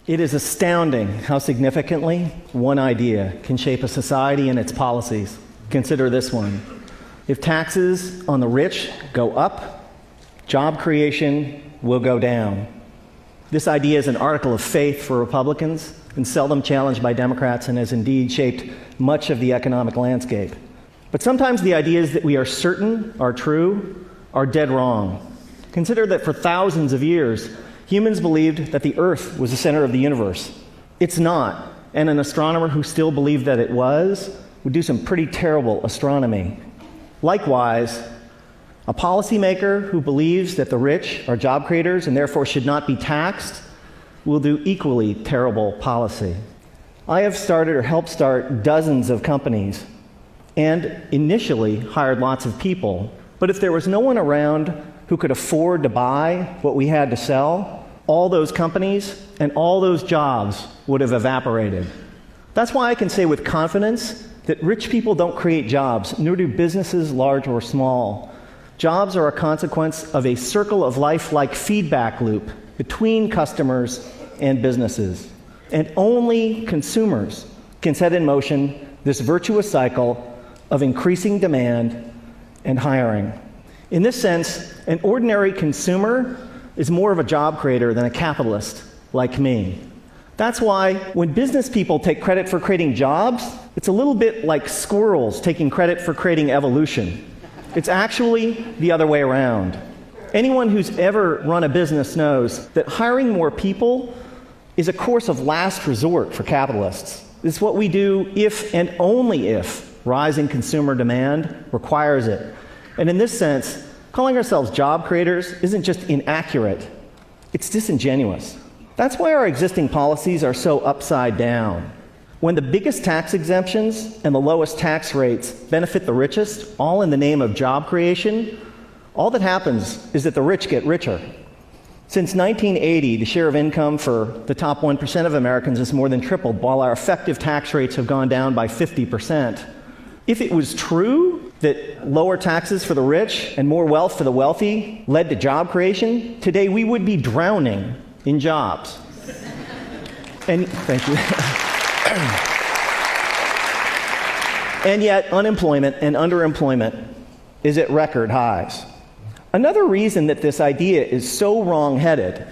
It is astounding how significantly one idea can shape a society and its policies. Consider this one. If taxes on the rich go up, job creation will go down. This idea is an article of faith for Republicans and seldom challenged by Democrats, and has indeed shaped much of the economic landscape. But sometimes the ideas that we are certain are true are dead wrong. Consider that for thousands of years, humans believed that the Earth was the center of the universe. It's not, and an astronomer who still believed that it was would do some pretty terrible astronomy. Likewise, a policymaker who believes that the rich are job creators and therefore should not be taxed will do equally terrible policy. I have started or helped start dozens of companies and initially hired lots of people. But if there was no one around who could afford to buy what we had to sell, all those companies and all those jobs would have evaporated. That's why I can say with confidence that rich people don't create jobs, nor do businesses large or small. Jobs are a consequence of a circle of life-like feedback loop between customers and businesses. And only consumers can set in motion this virtuous cycle of increasing demand and hiring. In this sense, an ordinary consumer is more of a job creator than a capitalist like me. That's why when business people take credit for creating jobs, it's a little bit like squirrels taking credit for creating evolution. It's actually the other way around. Anyone who's ever run a business knows that hiring more people is a course of last resort for capitalists. It's what we do if and only if rising consumer demand requires it. And in this sense, calling ourselves job creators isn't just inaccurate, it's disingenuous. That's why our existing policies are so upside down. When the biggest tax exemptions and the lowest tax rates benefit the richest, all in the name of job creation, all that happens is that the rich get richer. Since 1980, the share of income for the top 1% of Americans has more than tripled, while our effective tax rates have gone down by 50%. If it was true that lower taxes for the rich and more wealth for the wealthy led to job creation, today we would be drowning in jobs. And thank you. And yet, unemployment and underemployment is at record highs. Another reason that this idea is so wrong-headed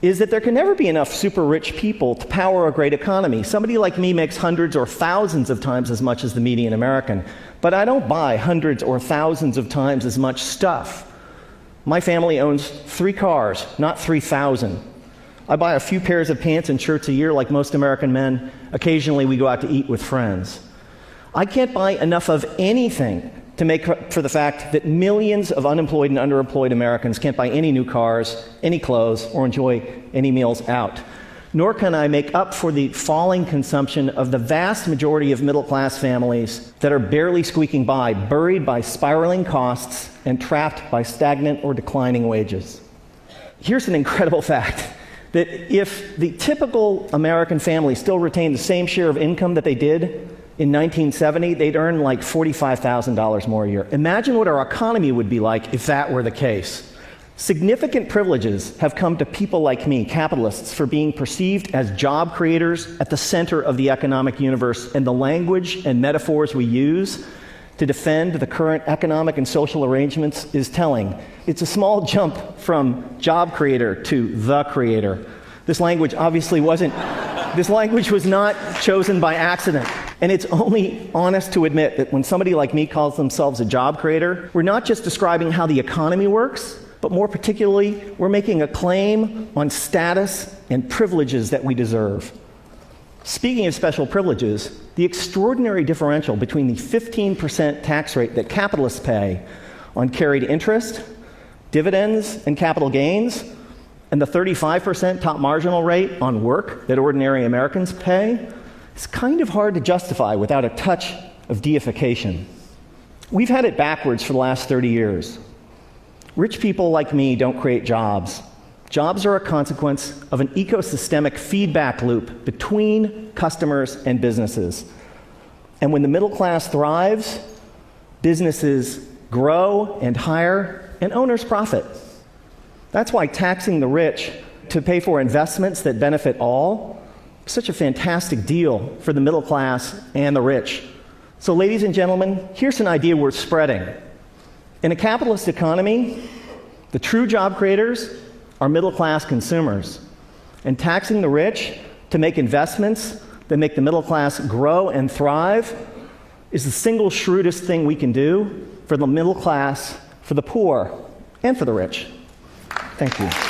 is that there can never be enough super-rich people to power a great economy. Somebody like me makes hundreds or thousands of times as much as the median American, but I don't buy hundreds or thousands of times as much stuff. My family owns 3 cars, not 3,000. I buy a few pairs of pants and shirts a year like most American men. Occasionally we go out to eat with friends. I can't buy enough of anything to make up for the fact that millions of unemployed and underemployed Americans can't buy any new cars, any clothes, or enjoy any meals out. Nor can I make up for the falling consumption of the vast majority of middle-class families that are barely squeaking by, buried by spiraling costs and trapped by stagnant or declining wages. Here's an incredible fact, that if the typical American family still retained the same share of income that they did in 1970, they'd earn like $45,000 more a year. Imagine what our economy would be like if that were the case. Significant privileges have come to people like me, capitalists, for being perceived as job creators at the center of the economic universe, and the language and metaphors we use to defend the current economic and social arrangements is telling. It's a small jump from job creator to the creator. This language was not chosen by accident. And it's only honest to admit that when somebody like me calls themselves a job creator, we're not just describing how the economy works, but more particularly, we're making a claim on status and privileges that we deserve. Speaking of special privileges, the extraordinary differential between the 15% tax rate that capitalists pay on carried interest, dividends, and capital gains, and the 35% top marginal rate on work that ordinary Americans pay, is kind of hard to justify without a touch of deification. We've had it backwards for the last 30 years. Rich people like me don't create jobs. Jobs are a consequence of an ecosystemic feedback loop between customers and businesses. And when the middle class thrives, businesses grow and hire, and owners profit. That's why taxing the rich to pay for investments that benefit all. Such a fantastic deal for the middle class and the rich. So, ladies and gentlemen, here's an idea worth spreading. In a capitalist economy, the true job creators are middle-class consumers. And taxing the rich to make investments that make the middle class grow and thrive is the single shrewdest thing we can do for the middle class, for the poor, and for the rich. Thank you.